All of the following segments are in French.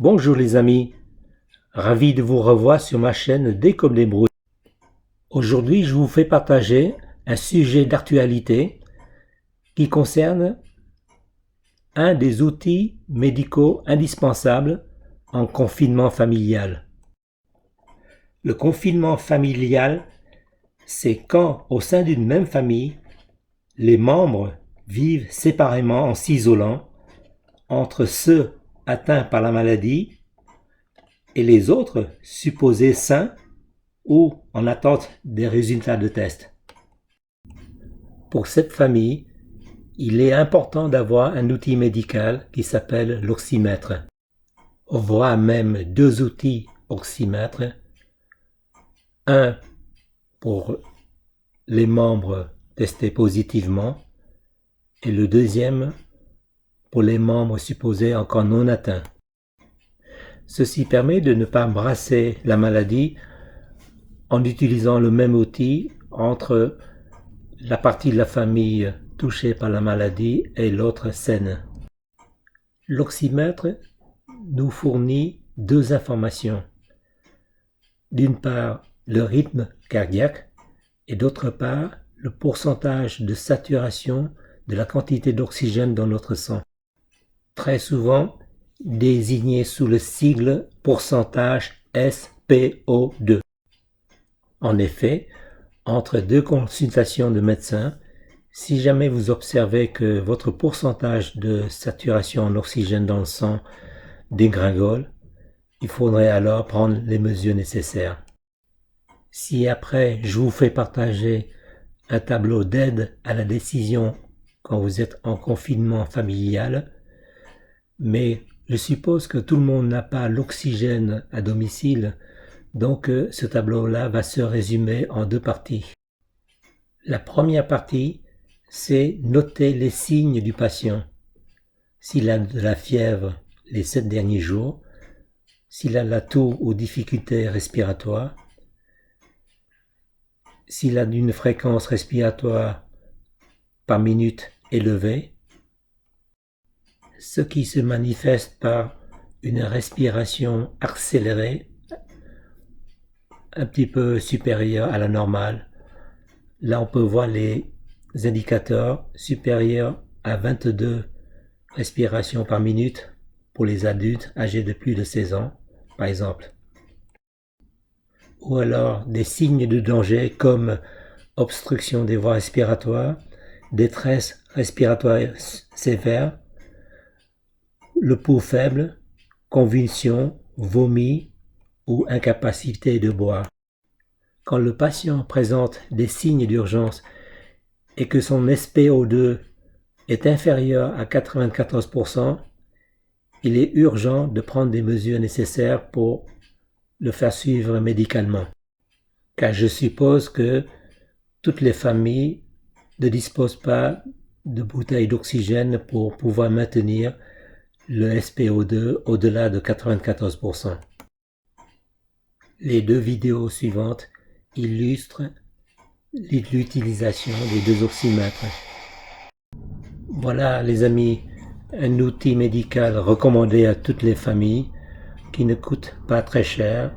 Bonjour les amis, ravi de vous revoir sur ma chaîne Dès comme des brouilles. Aujourd'hui, je vous fais partager un sujet d'actualité qui concerne un des outils médicaux indispensables en confinement familial. Le confinement familial, c'est quand, au sein d'une même famille, les membres vivent séparément en s'isolant entre ceux atteints par la maladie et les autres supposés sains ou en attente des résultats de test. Pour cette famille, il est important d'avoir un outil médical qui s'appelle l'oxymètre, voire même deux outils oxymètres, un pour les membres testés positivement et le deuxième pour les membres supposés encore non atteints. Ceci permet de ne pas brasser la maladie en utilisant le même outil entre la partie de la famille touchée par la maladie et l'autre saine. L'oxymètre nous fournit deux informations. D'une part, le rythme cardiaque et d'autre part, le pourcentage de saturation de la quantité d'oxygène dans notre sang. Très souvent désigné sous le sigle pourcentage SpO2. En effet, entre deux consultations de médecin, si jamais vous observez que votre pourcentage de saturation en oxygène dans le sang dégringole, il faudrait alors prendre les mesures nécessaires. Si après je vous fais partager un tableau d'aide à la décision quand vous êtes en confinement familial, mais je suppose que tout le monde n'a pas l'oxygène à domicile, donc ce tableau-là va se résumer en deux parties. La première partie, c'est noter les signes du patient. S'il a de la fièvre les 7 derniers jours, s'il a la toux ou difficultés respiratoires, s'il a une fréquence respiratoire par minute élevée, ce qui se manifeste par une respiration accélérée, un petit peu supérieure à la normale. Là, on peut voir les indicateurs supérieurs à 22 respirations par minute pour les adultes âgés de plus de 16 ans, par exemple. Ou alors des signes de danger comme obstruction des voies respiratoires, détresse respiratoire sévère, le pouls faible, convulsions, vomi ou incapacité de boire. Quand le patient présente des signes d'urgence et que son SpO2 est inférieur à 94%, il est urgent de prendre des mesures nécessaires pour le faire suivre médicalement. Car je suppose que toutes les familles ne disposent pas de bouteilles d'oxygène pour pouvoir maintenir le SpO2 au-delà de 94%. Les deux vidéos suivantes illustrent l'utilisation des deux oxymètres. Voilà les amis, un outil médical recommandé à toutes les familles qui ne coûte pas très cher.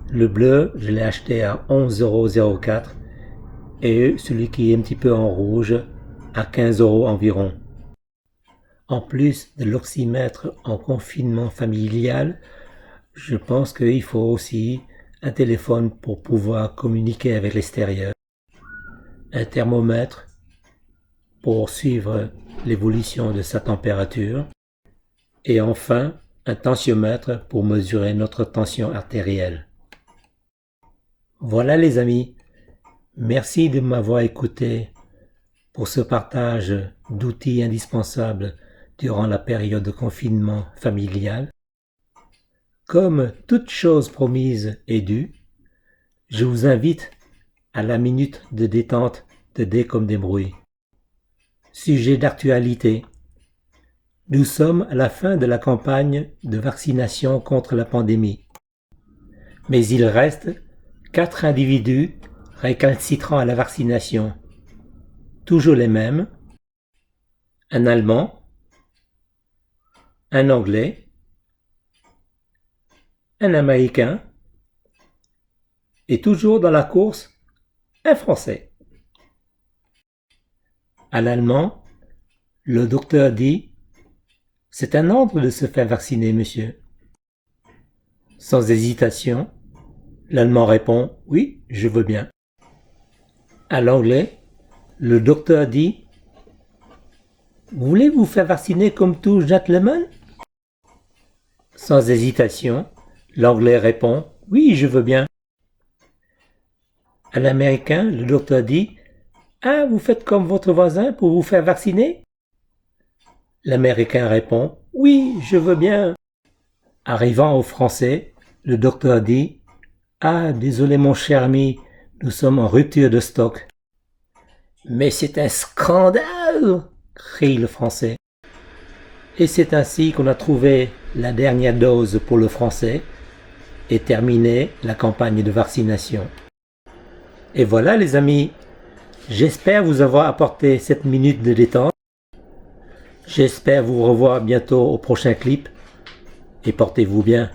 Le bleu, je l'ai acheté à 11,04 € et celui qui est un petit peu en rouge à 15 € environ. En plus de l'oxymètre en confinement familial, je pense qu'il faut aussi un téléphone pour pouvoir communiquer avec l'extérieur, un thermomètre pour suivre l'évolution de sa température et enfin un tensiomètre pour mesurer notre tension artérielle. Voilà les amis, merci de m'avoir écouté pour ce partage d'outils indispensables durant la période de confinement familial. Comme toute chose promise est due, je vous invite à la minute de détente de Dès comme des brouilles. Sujet d'actualité. Nous sommes à la fin de la campagne de vaccination contre la pandémie. Mais il reste 4 individus récalcitrants à la vaccination. Toujours les mêmes. Un Allemand, un Anglais, un Américain et toujours dans la course, un Français. À l'allemand, le docteur dit « C'est un ordre de se faire vacciner, monsieur. » Sans hésitation, l'allemand répond « Oui, je veux bien. » À l'anglais, le docteur dit « Voulez-vous faire vacciner comme tout gentleman ?» Sans hésitation, l'anglais répond « Oui, je veux bien. » À l'américain, le docteur dit « Ah, vous faites comme votre voisin pour vous faire vacciner ?» L'américain répond « Oui, je veux bien. » Arrivant au français, le docteur dit « Ah, désolé mon cher ami, nous sommes en rupture de stock. »« Mais c'est un scandale !» crie le français. Et c'est ainsi qu'on a trouvé la dernière dose pour le français et terminé la campagne de vaccination. Et voilà les amis, j'espère vous avoir apporté cette minute de détente. J'espère vous revoir bientôt au prochain clip et portez-vous bien.